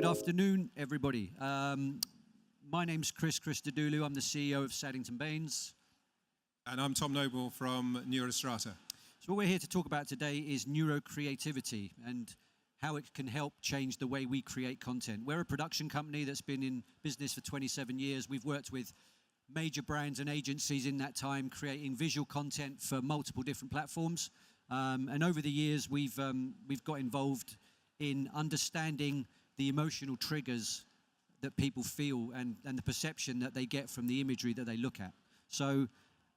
Good afternoon, everybody. My name's Chris Christodoulou. I'm the CEO of Saliency Baines. And I'm Tom Noble from Neurostrata. So what we're here to talk about today is neurocreativity and how it can help change the way we create content. We're a production company that's been in business for 27 years. We've worked with major brands and agencies in that time, creating visual content for multiple different platforms. And over the years, we've got involved in understanding the emotional triggers that people feel and the perception that they get from the imagery that they look at. So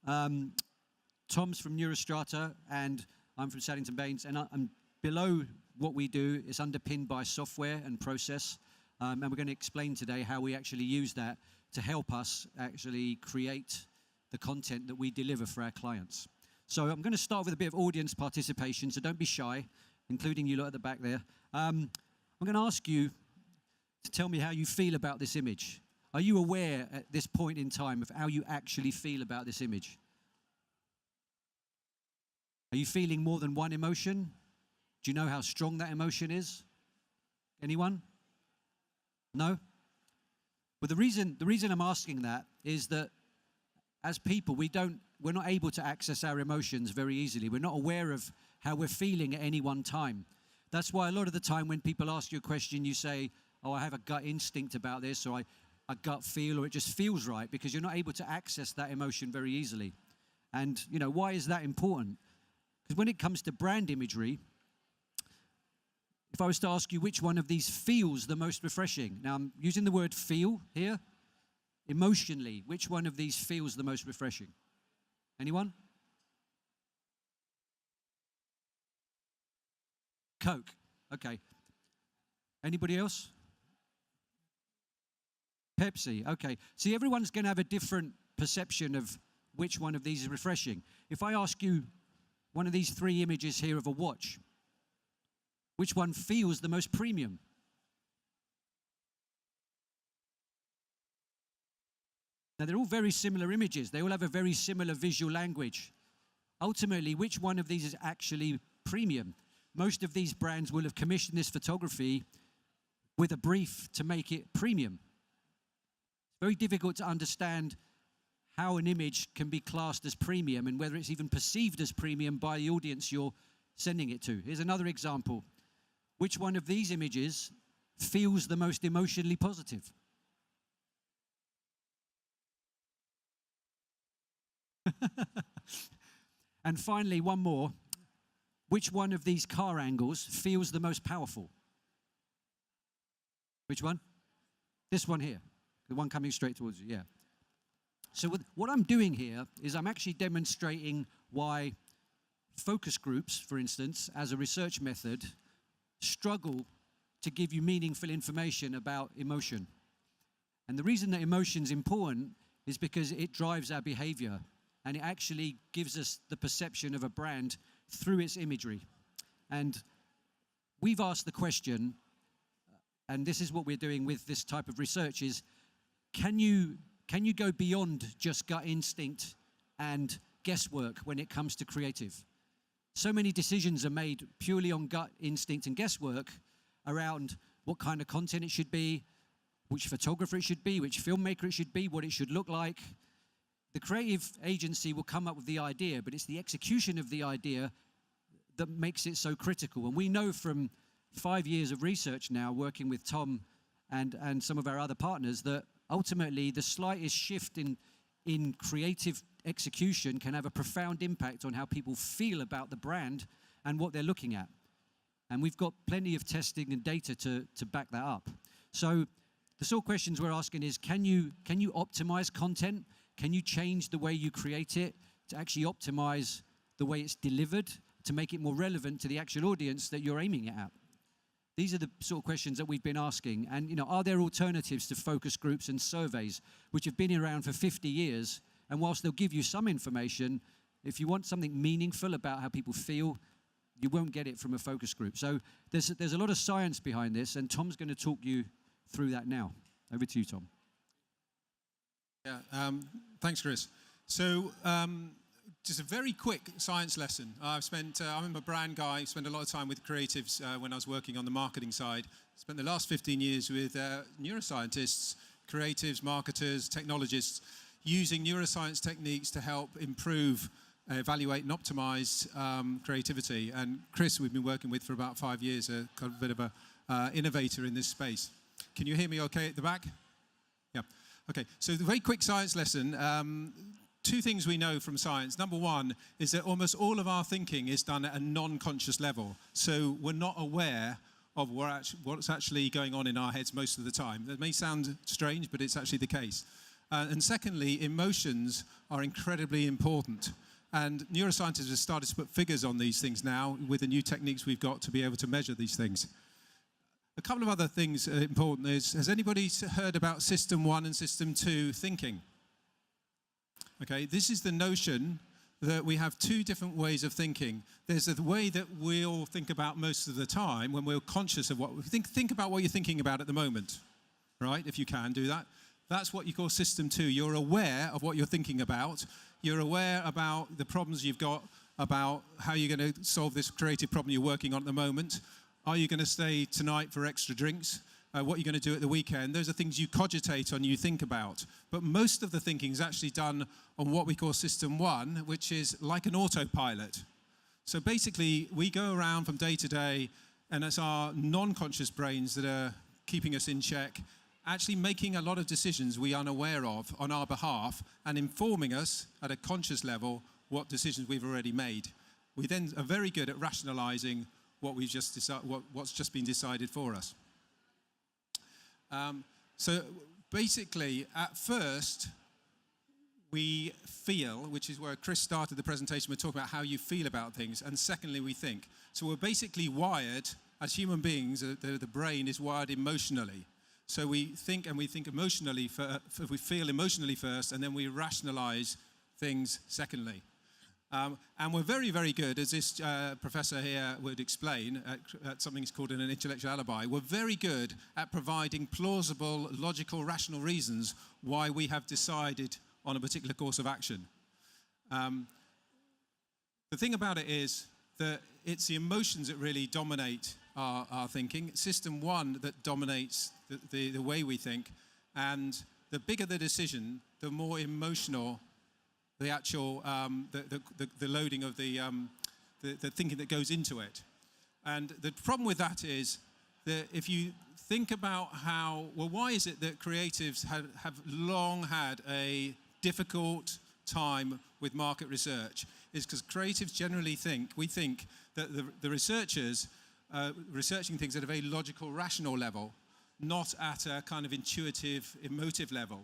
Tom's from Neurostrata and I'm from Saliency Baines, and below what we do is underpinned by software and process, and we're going to explain today how we actually use that to help us actually create the content that we deliver for our clients. So I'm going to start with a bit of audience participation, so don't be shy, including you lot at the back there. I'm going to ask you to tell me how you feel about this image. Are you aware at this point in time of how you actually feel about this image? Are you feeling more than one emotion? Do you know how strong that emotion is? Anyone? No? Well, the reason I'm asking that is that as people, we're not able to access our emotions very easily. We're not aware of how we're feeling at any one time. That's why a lot of the time when people ask you a question, you say, oh, I have a gut instinct about this, or a gut feel, or it just feels right, because you're not able to access that emotion very easily. And, you know, why is that important? Because when it comes to brand imagery, if I was to ask you which one of these feels the most refreshing, now I'm using the word feel here, emotionally, which one of these feels the most refreshing? Anyone? Coke. Okay. Anybody else? Pepsi. Okay. See, everyone's going to have a different perception of which one of these is refreshing. If I ask you one of these three images here of a watch, which one feels the most premium? Now, they're all very similar images. They all have a very similar visual language. Ultimately, which one of these is actually premium? Most of these brands will have commissioned this photography with a brief to make it premium. It's very difficult to understand how an image can be classed as premium and whether it's even perceived as premium by the audience you're sending it to. Here's another example. Which one of these images feels the most emotionally positive? And finally, one more. Which one of these car angles feels the most powerful? Which one? This one here. The one coming straight towards you, yeah. So what I'm doing here is I'm actually demonstrating why focus groups, for instance, as a research method, struggle to give you meaningful information about emotion. And the reason that emotion's important is because it drives our behavior, and it actually gives us the perception of a brand through its imagery. And we've asked the question, and this is what we're doing with this type of research, is can you go beyond just gut instinct and guesswork when it comes to creative? So many decisions are made purely on gut instinct and guesswork around what kind of content it should be, which photographer it should be, which filmmaker it should be, what it should look like. The creative agency will come up with the idea, but it's the execution of the idea that makes it so critical. And we know from 5 years of research now, working with Tom and some of our other partners, that ultimately the slightest shift in creative execution can have a profound impact on how people feel about the brand and what they're looking at. And we've got plenty of testing and data to back that up. So the sort of questions we're asking is, can you optimize content? Can you change the way you create it to actually optimize the way it's delivered to make it more relevant to the actual audience that you're aiming it at? These are the sort of questions that we've been asking. And, you know, are there alternatives to focus groups and surveys, which have been around for 50 years? And whilst they'll give you some information, if you want something meaningful about how people feel, you won't get it from a focus group. So there's a lot of science behind this, and Tom's going to talk you through that now. Over to you, Tom. Yeah, thanks, Chris. So just a very quick science lesson. I'm a brand guy, spent a lot of time with creatives when I was working on the marketing side. spent the last 15 years with neuroscientists, creatives, marketers, technologists, using neuroscience techniques to help improve, evaluate and optimize creativity. And Chris, we've been working with for about 5 years, a kind of bit of a innovator in this space. Can you hear me okay at the back? Yeah. Okay, so the very quick science lesson. Two things we know from science. Number one is that almost all of our thinking is done at a non-conscious level. So we're not aware of what's actually going on in our heads most of the time. That may sound strange, but it's actually the case. And secondly, emotions are incredibly important. And neuroscientists have started to put figures on these things now with the new techniques we've got to be able to measure these things. A couple of other things important is, has anybody heard about System 1 and System 2 thinking? Okay, this is the notion that we have two different ways of thinking. There's the way that we'll think about most of the time when we're conscious of what we think. Think about what you're thinking about at the moment, right? If you can do that. That's what you call System 2. You're aware of what you're thinking about. You're aware about the problems you've got, about how you're going to solve this creative problem you're working on at the moment. Are you going to stay tonight for extra drinks? What you're going to do at the weekend. Those are things you cogitate on, you think about. But most of the thinking is actually done on what we call System 1, which is like an autopilot. So basically, we go around from day to day, and it's our non-conscious brains that are keeping us in check, actually making a lot of decisions we are unaware of on our behalf and informing us at a conscious level what decisions we've already made. We then are very good at rationalizing what we've just what's just been decided for us. So basically, at first, we feel, which is where Chris started the presentation, we're talking about how you feel about things, and secondly, we think. So we're basically wired, as human beings, the brain is wired emotionally. So we think, and we think emotionally, we feel emotionally first, and then we rationalize things secondly. And we're very, very good, as this professor here would explain, at something called an intellectual alibi. We're very good at providing plausible, logical, rational reasons why we have decided on a particular course of action. The thing about it is that it's the emotions that really dominate our thinking. System 1 that dominates the way we think. And the bigger the decision, the more emotional the actual, the loading of the thinking that goes into it. And the problem with that is that if you think about why is it that creatives have long had a difficult time with market research? Is because creatives generally we think that the researchers researching things at a very logical, rational level, not at a kind of intuitive, emotive level.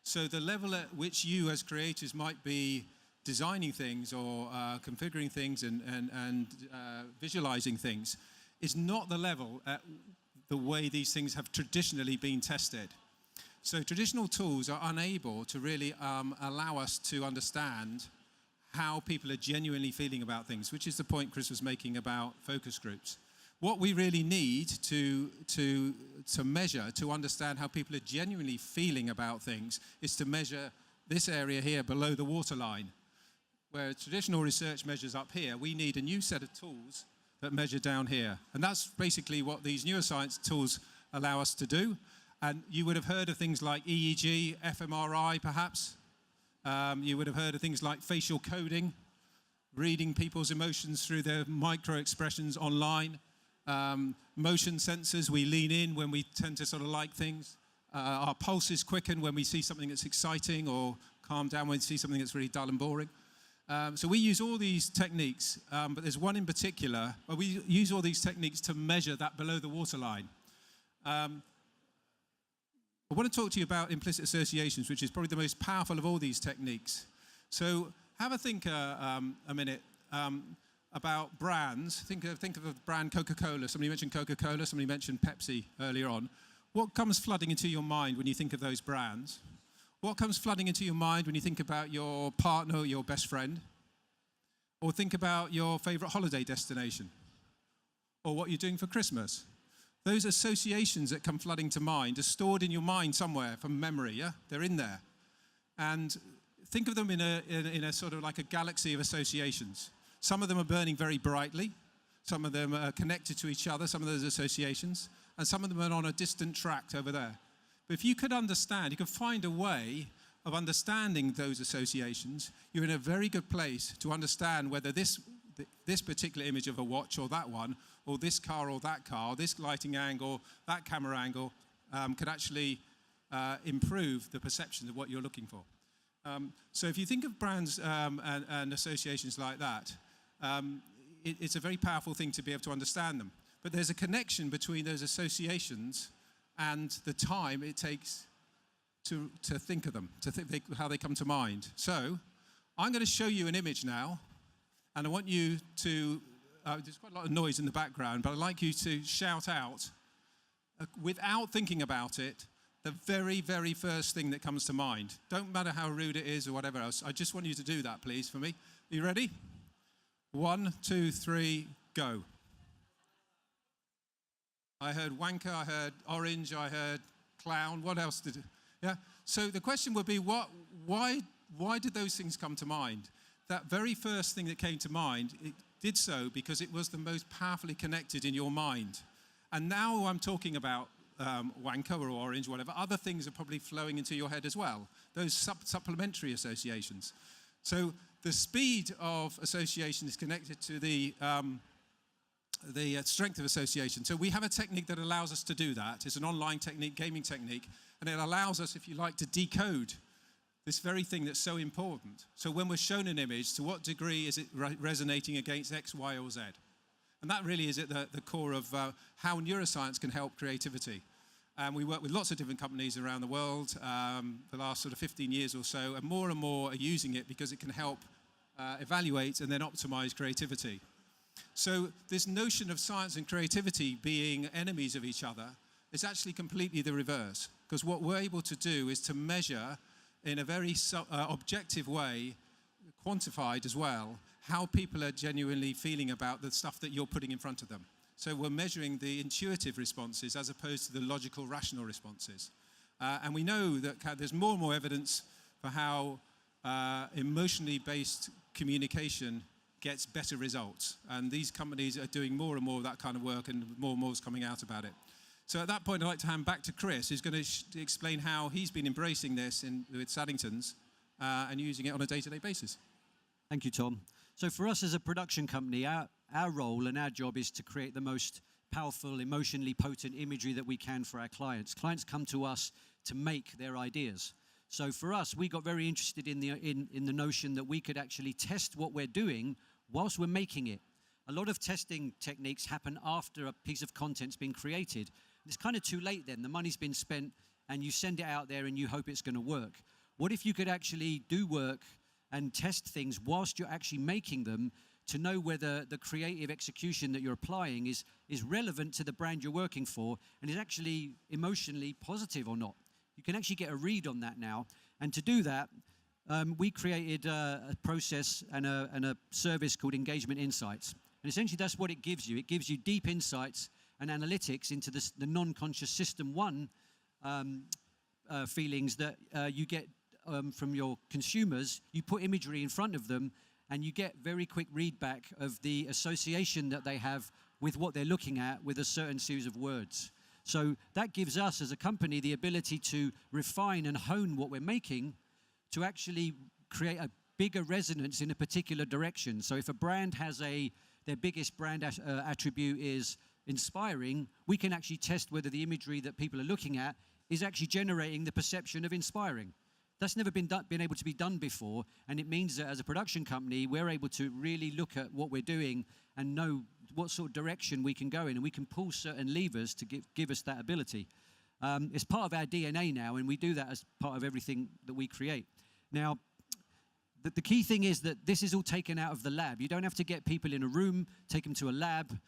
So the level at which you as creators might be designing things or configuring things and visualizing things is not the level at the way these things have traditionally been tested. So traditional tools are unable to really allow us to understand how people are genuinely feeling about things, which is the point Chris was making about focus groups. What we really need to measure, to understand how people are genuinely feeling about things, is to measure this area here below the waterline. Where traditional research measures up here, we need a new set of tools that measure down here. And that's basically what these neuroscience tools allow us to do. And you would have heard of things like EEG, fMRI perhaps. You would have heard of things like facial coding, reading people's emotions through their micro expressions online. Motion sensors, we lean in when we tend to sort of like things. Our pulses quicken when we see something that's exciting, or calm down when we see something that's really dull and boring. So we use all these techniques, but there's one in particular where we use all these techniques to measure that below the waterline. I want to talk to you about implicit associations, which is probably the most powerful of all these techniques. So have a think a minute about brands. Think of the brand Coca-Cola. Somebody mentioned Coca-Cola, somebody mentioned Pepsi earlier on. What comes flooding into your mind when you think of those brands? What comes flooding into your mind when you think about your partner or your best friend? Or think about your favorite holiday destination? Or what you're doing for Christmas? Those associations that come flooding to mind are stored in your mind somewhere from memory, yeah? They're in there. And think of them in a sort of like a galaxy of associations. Some of them are burning very brightly. Some of them are connected to each other, some of those associations. and some of them are on a distant tract over there. But if you could understand, you could find a way of understanding those associations, you're in a very good place to understand whether this particular image of a watch or that one, or this car or that car, this lighting angle, that camera angle, could actually improve the perception of what you're looking for. So if you think of brands and associations like that, it's a very powerful thing to be able to understand them. But there's a connection between those associations and the time it takes to think of them, to think how they come to mind. So I'm going to show you an image now, and I want you to, there's quite a lot of noise in the background, but I'd like you to shout out, without thinking about it, the very, very first thing that comes to mind. Don't matter how rude it is or whatever else. I just want you to do that, please, for me. Are you ready? 1, 2, 3, go. I heard wanker, I heard orange, I heard clown. What else did it? Yeah. So the question would be, why did those things come to mind? That very first thing that came to mind, it did so because it was the most powerfully connected in your mind. And now I'm talking about wanker or orange, whatever, other things are probably flowing into your head as well, those supplementary associations. So the speed of association is connected to the strength of association. So we have a technique that allows us to do that. It's an online technique, gaming technique, and it allows us, if you like, to decode this very thing that's so important. So when we're shown an image, to what degree is it resonating against X, Y, or Z? And that really is at the core of how neuroscience can help creativity. And we work with lots of different companies around the world the last sort of 15 years or so, and more are using it because it can help evaluate and then optimize creativity. So this notion of science and creativity being enemies of each other is actually completely the reverse. Because what we're able to do is to measure in a very objective way, quantified as well, how people are genuinely feeling about the stuff that you're putting in front of them. So we're measuring the intuitive responses as opposed to the logical, rational responses. And we know that there's more and more evidence for how emotionally based communication gets better results. And these companies are doing more and more of that kind of work, and more is coming out about it. So at that point, I'd like to hand back to Chris, who's going to explain how he's been embracing this with Saliency's and using it on a day-to-day basis. Thank you, Tom. So for us as a production company, our role and our job is to create the most powerful, emotionally potent imagery that we can for our clients. Clients come to us to make their ideas. So for us, we got very interested in the notion that we could actually test what we're doing whilst we're making it. A lot of testing techniques happen after a piece of content's been created. It's kind of too late then. The money's been spent and you send it out there and you hope it's going to work. What if you could actually do work and test things whilst you're actually making them to know whether the creative execution that you're applying is relevant to the brand you're working for and is actually emotionally positive or not? You can actually get a read on that now. And to do that, we created a process and a service called Engagement Insights. And essentially that's what it gives you. It gives you deep insights and analytics into the non-conscious system one feelings that you get from your consumers. You put imagery in front of them and you get very quick readback of the association that they have with what they're looking at with a certain series of words. So that gives us as a company the ability to refine and hone what we're making to actually create a bigger resonance in a particular direction. So if a brand has their biggest brand attribute is inspiring, we can actually test whether the imagery that people are looking at is actually generating the perception of inspiring. That's never been able to be done before, and it means that as a production company, we're able to really look at what we're doing and know what sort of direction we can go in, and we can pull certain levers to give us that ability. It's part of our DNA now, and we do that as part of everything that we create. Now, the key thing is that this is all taken out of the lab. You don't have to get people in a room, take them to a lab,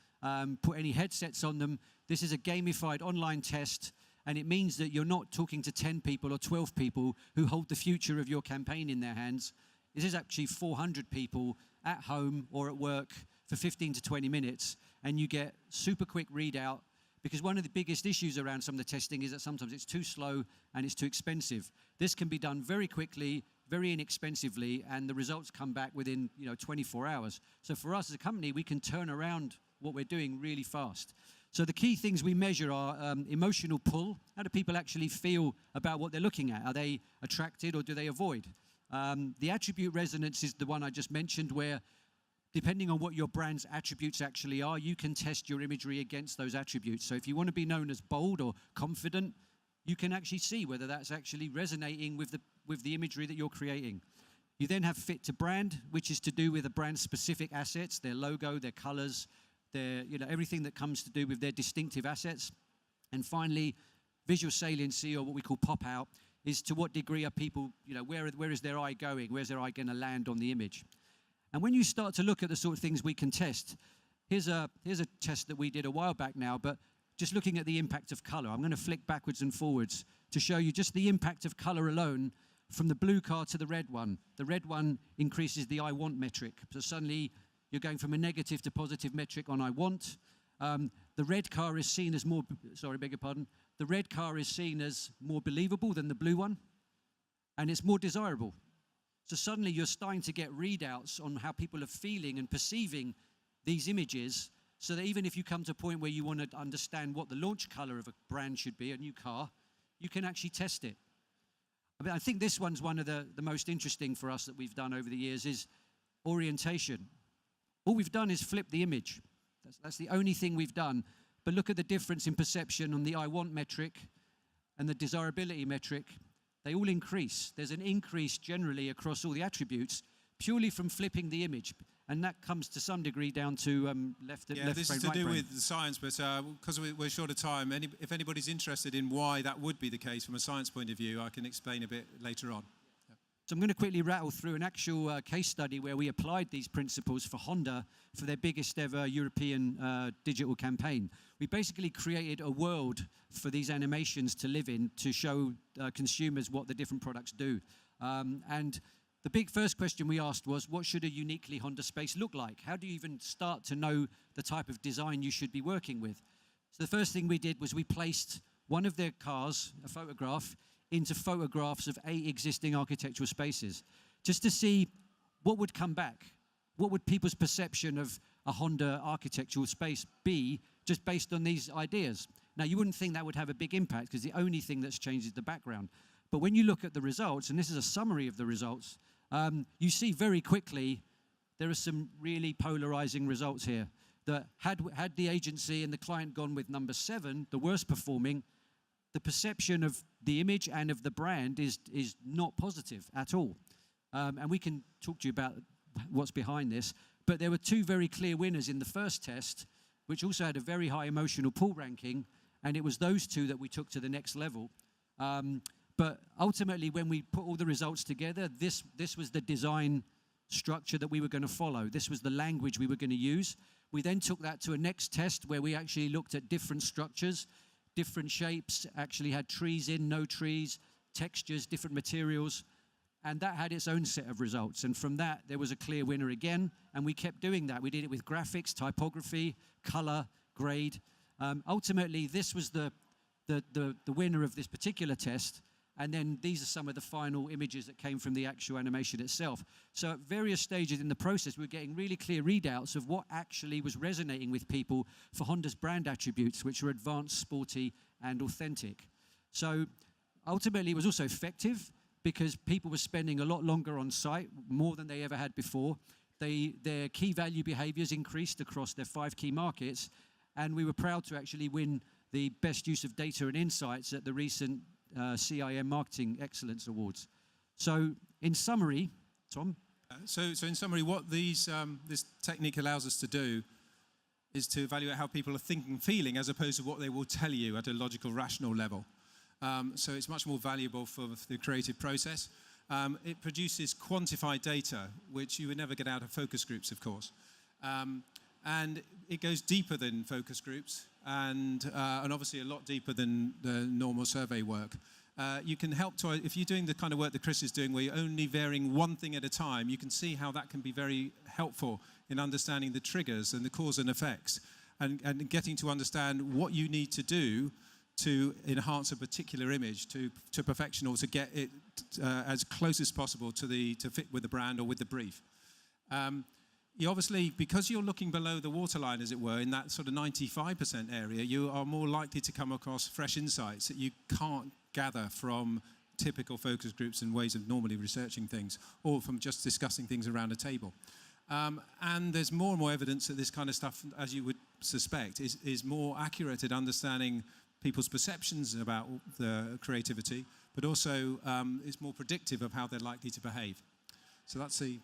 put any headsets on them. This is a gamified online test, and it means that you're not talking to 10 people or 12 people who hold the future of your campaign in their hands. This is actually 400 people at home or at work for 15 to 20 minutes, and you get super quick readout, because one of the biggest issues around some of the testing is that sometimes it's too slow and it's too expensive. This can be done very quickly, very inexpensively, and the results come back within 24 hours. So for us as a company, we can turn around what we're doing really fast. So the key things we measure are emotional pull. How do people actually feel about what they're looking at? Are they attracted or do they avoid? The attribute resonance is the one I just mentioned, where depending on what your brand's attributes actually are, you can test your imagery against those attributes. So if you want to be known as bold or confident, you can actually see whether that's actually resonating with the imagery that you're creating. You then have fit to brand, which is to do with the brand's specific assets, their logo, their colors, everything that comes to do with their distinctive assets. And finally, visual saliency, or what we call pop out, is to what degree are people, where is their eye going? Where's their eye going to land on the image? And when you start to look at the sort of things we can test, here's a test that we did a while back now, but just looking at the impact of color. I'm going to flick backwards and forwards to show you just the impact of color alone from the blue car to the red one. The red one increases the I want metric. So suddenly you're going from a negative to positive metric on I want. The red car is seen as more, the red car is seen as more believable than the blue one, and it's more desirable. So suddenly you're starting to get readouts on how people are feeling and perceiving these images, so that even if you come to a point where you want to understand what the launch color of a brand should be, a new car, you can actually test it. I think this one's one of the most interesting for us that we've done over the years is orientation. All we've done is flip the image. That's the only thing we've done. But look at the difference in perception on the I want metric and the desirability metric. They all increase. There's an increase generally across all the attributes purely from flipping the image. And that comes to some degree down to left brain, right brain. Yeah, this is to do with the science, but because we're short of time, if anybody's interested in why that would be the case from a science point of view, I can explain a bit later on. So I'm going to quickly rattle through an actual case study where we applied these principles for Honda for their biggest ever European digital campaign. We basically created a world for these animations to live in to show consumers what the different products do. And the big first question we asked was, what should a uniquely Honda space look like? How do you even start to know the type of design you should be working with? So the first thing we did was we placed one of their cars, a photograph, into photographs of 8 existing architectural spaces, just to see what would come back. What would people's perception of a Honda architectural space be just based on these ideas? Now, you wouldn't think that would have a big impact because the only thing that's changed is the background. But when you look at the results, and this is a summary of the results, you see very quickly there are some really polarizing results here. That had the agency and the client gone with number 7, the worst performing, the perception of the image and of the brand is not positive at all. And we can talk to you about what's behind this. But there were 2 very clear winners in the first test, which also had a very high emotional pull ranking, and it was those 2 that we took to the next level. But ultimately, when we put all the results together, this was the design structure that we were going to follow. This was the language we were going to use. We then took that to a next test where we actually looked at different structures, different shapes, actually had trees in, no trees, textures, different materials, and that had its own set of results. And from that, there was a clear winner again, and we kept doing that. We did it with graphics, typography, color, grade. Ultimately, this was the winner of this particular test. And then these are some of the final images that came from the actual animation itself. So at various stages in the process, we were getting really clear readouts of what actually was resonating with people for Honda's brand attributes, which were advanced, sporty, and authentic. So ultimately, it was also effective because people were spending a lot longer on site, more than they ever had before. Their key value behaviors increased across their 5 key markets. And we were proud to actually win the best use of data and insights at the recent CIM Marketing Excellence Awards. So in summary, Tom? So in summary, what this technique allows us to do is to evaluate how people are thinking, feeling, as opposed to what they will tell you at a logical, rational level. So it's much more valuable for the creative process. It produces quantified data, which you would never get out of focus groups, of course. And it goes deeper than focus groups, and obviously a lot deeper than the normal survey work. You can help to, if you're doing the kind of work that Chris is doing, where you're only varying one thing at a time, you can see how that can be very helpful in understanding the triggers and the cause and effects, and getting to understand what you need to do to enhance a particular image to perfection, or to get it as close as possible to fit with the brand or with the brief. you obviously, because you're looking below the waterline, as it were, in that sort of 95% area, you are more likely to come across fresh insights that you can't gather from typical focus groups and ways of normally researching things, or from just discussing things around a table. And there's more and more evidence that this kind of stuff, as you would suspect, is more accurate at understanding people's perceptions about the creativity, but also is more predictive of how they're likely to behave. So that's the...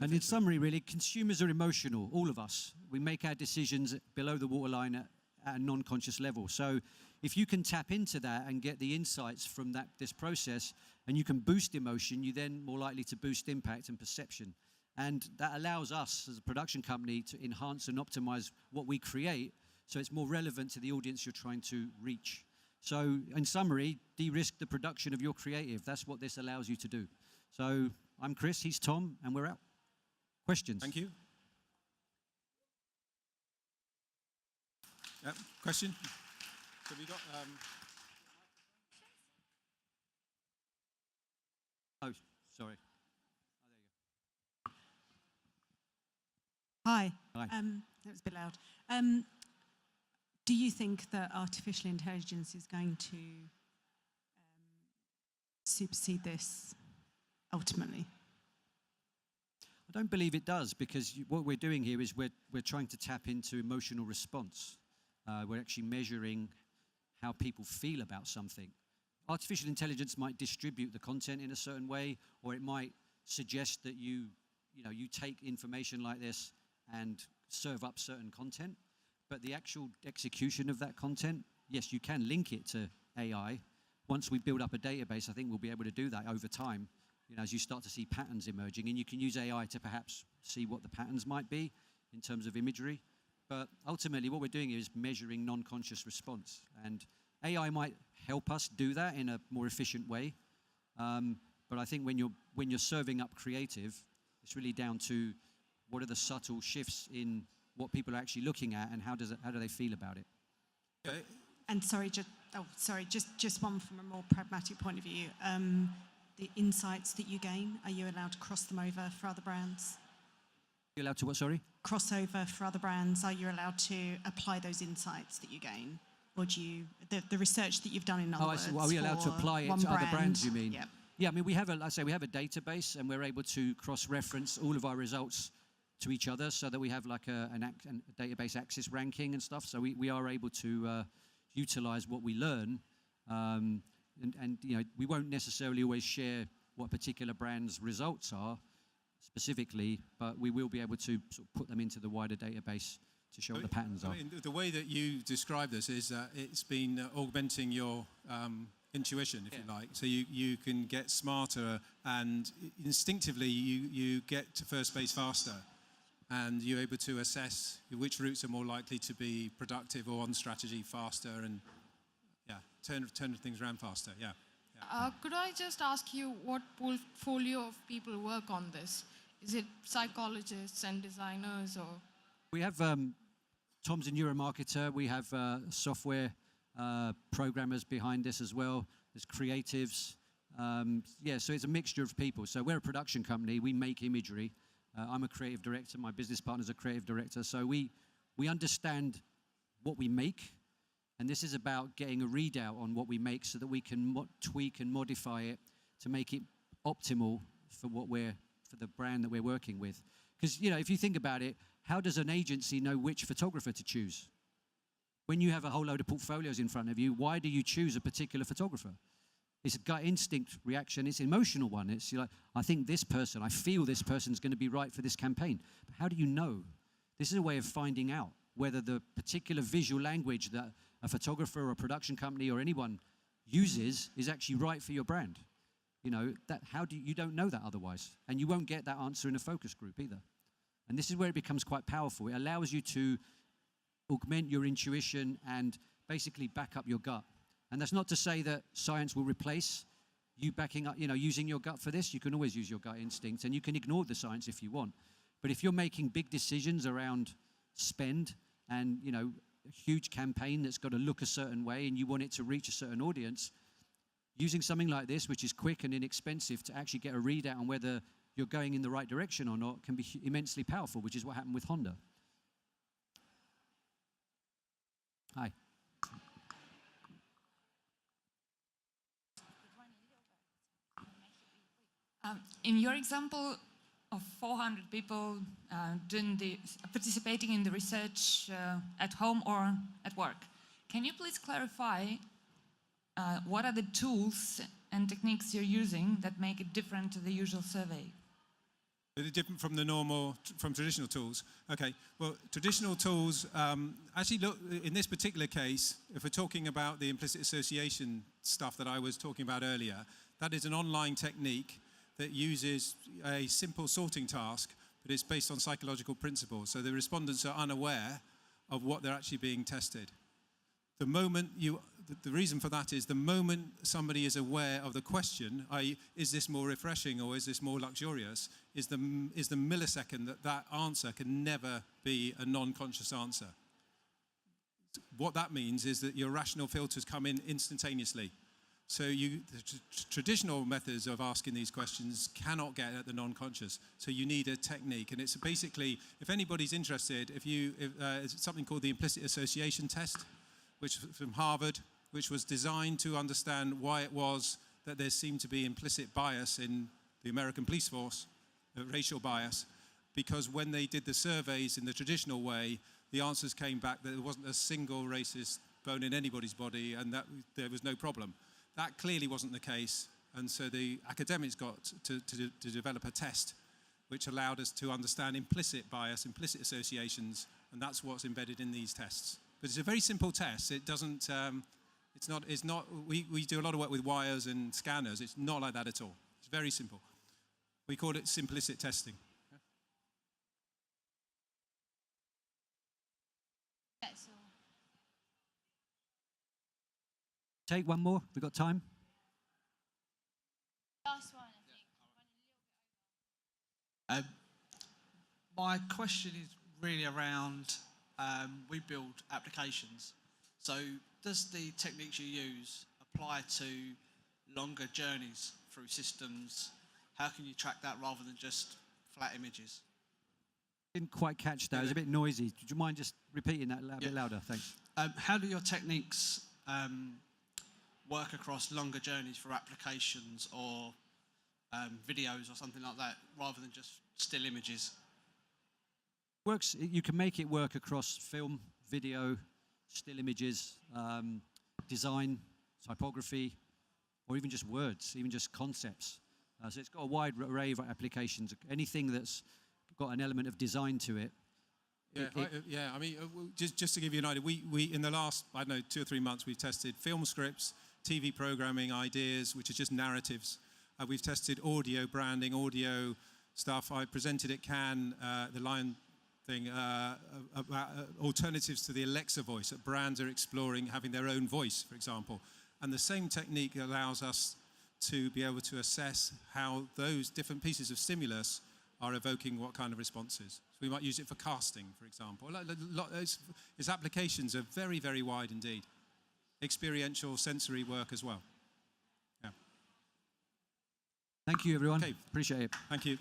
And in summary, really, consumers are emotional, all of us. We make our decisions below the waterline at a non-conscious level. So if you can tap into that and get the insights from this process, and you can boost emotion, you're then more likely to boost impact and perception. And that allows us as a production company to enhance and optimize what we create so it's more relevant to the audience you're trying to reach. So in summary, de-risk the production of your creative. That's what this allows you to do. So I'm Chris, he's Tom, and we're out. Questions? Thank you. Yep. Question? So we got... Oh, sorry. Hi. Hi. That was a bit loud. Do you think that artificial intelligence is going to supersede this ultimately? I don't believe it does, because what we're doing here is we're trying to tap into emotional response. We're actually measuring how people feel about something. Artificial intelligence might distribute the content in a certain way, or it might suggest that you take information like this and serve up certain content. But the actual execution of that content, yes, you can link it to AI. Once we build up a database, I think we'll be able to do that over time, as you start to see patterns emerging. And you can use AI to perhaps see what the patterns might be in terms of imagery. But ultimately, what we're doing is measuring non-conscious response. And AI might help us do that in a more efficient way. But I think when you're serving up creative, it's really down to what are the subtle shifts in what people are actually looking at, and how do they feel about it. Okay. And just one from a more pragmatic point of view. The insights that you gain, are you allowed to cross them over for other brands? You're allowed to what, sorry? Crossover for other brands. Are you allowed to apply those insights that you gain? Or do you, the research that you've done in other words, Are we allowed to apply it to other brands, you mean? Yep. Yeah, I mean, we have a database, and we're able to cross-reference all of our results to each other, so that we have like a database access ranking and stuff. So we are able to utilize what we learn, and we won't necessarily always share what particular brand's results are specifically, but we will be able to sort of put them into the wider database to show what the patterns are. I mean, the way that you describe this is that it's been augmenting your intuition, if you like. So you can get smarter, and instinctively you get to first base faster, and you're able to assess which routes are more likely to be productive or on strategy faster, and turn things around faster. Could I just ask you what portfolio of people work on this? Is it psychologists and designers, or? We have Tom's a neuromarketer. We have software programmers behind this as well. There's creatives. So it's a mixture of people. So we're a production company. We make imagery. I'm a creative director. My business partner's a creative director. So we understand what we make. And this is about getting a readout on what we make so that we can tweak and modify it to make it optimal for the brand that we're working with. Because, if you think about it, how does an agency know which photographer to choose? When you have a whole load of portfolios in front of you, why do you choose a particular photographer? It's a gut instinct reaction. It's an emotional one. It's like, I feel this person's going to be right for this campaign. But how do you know? This is a way of finding out whether the particular visual language that a photographer or a production company or anyone uses is actually right for your brand. You don't know that otherwise. And you won't get that answer in a focus group either. And this is where it becomes quite powerful. It allows you to augment your intuition and basically back up your gut. And that's not to say that science will replace you backing up, using your gut for this. You can always use your gut instinct, and you can ignore the science if you want. But if you're making big decisions around spend and, a huge campaign that's got to look a certain way and you want it to reach a certain audience, using something like this, which is quick and inexpensive, to actually get a readout on whether you're going in the right direction or not can be immensely powerful, which is what happened with Honda. Hi. In your example of 400 people participating in the research at home or at work, can you please clarify what are the tools and techniques you're using that make it different to the usual survey? They're different from from traditional tools. Okay, well, traditional tools, actually look, in this particular case, if we're talking about the implicit association stuff that I was talking about earlier, that is an online technique that uses a simple sorting task, but it's based on psychological principles. So the respondents are unaware of what they're actually being tested. The reason for that is the moment somebody is aware of the question, i.e., is this more refreshing or is this more luxurious, is the millisecond that answer can never be a non-conscious answer. What that means is that your rational filters come in instantaneously. So the traditional methods of asking these questions cannot get at the non-conscious. So you need a technique, and it's basically, if anybody's interested, it's something called the Implicit Association test, which from Harvard, which was designed to understand why it was that there seemed to be implicit bias in the American police force, racial bias, because when they did the surveys in the traditional way, the answers came back that there wasn't a single racist bone in anybody's body and that there was no problem. That clearly wasn't the case, and so the academics got to develop a test which allowed us to understand implicit bias, implicit associations, and that's what's embedded in these tests. But it's a very simple test. It doesn't, we do a lot of work with wires and scanners. It's not like that at all. It's very simple. We call it simplicit testing. Yeah, so Take one more. We've got time. last one, I think. My question is really around, we build applications. So does the techniques you use apply to longer journeys through systems? How can you track that rather than just flat images? Didn't quite catch that. It was a bit noisy. Would you mind just repeating that a bit louder? Thanks. How do your techniques work across longer journeys for applications or videos or something like that, rather than just still images? Works. You can make it work across film, video, still images, design, typography, or even just words, even just concepts. So it's got a wide array of applications. Anything that's got an element of design to it. I mean, just to give you an idea, we in the last, I don't know, 2 or 3 months, we've tested film scripts, TV programming ideas, which are just narratives. We've tested audio branding, audio stuff. I presented at Cannes, the Lion thing, about alternatives to the Alexa voice, that brands are exploring having their own voice, for example. And the same technique allows us to be able to assess how those different pieces of stimulus are evoking what kind of responses. So we might use it for casting, for example. Its applications are very, very wide indeed. Experiential, sensory work as well. Yeah. Thank you, everyone. Okay. Appreciate it. Thank you.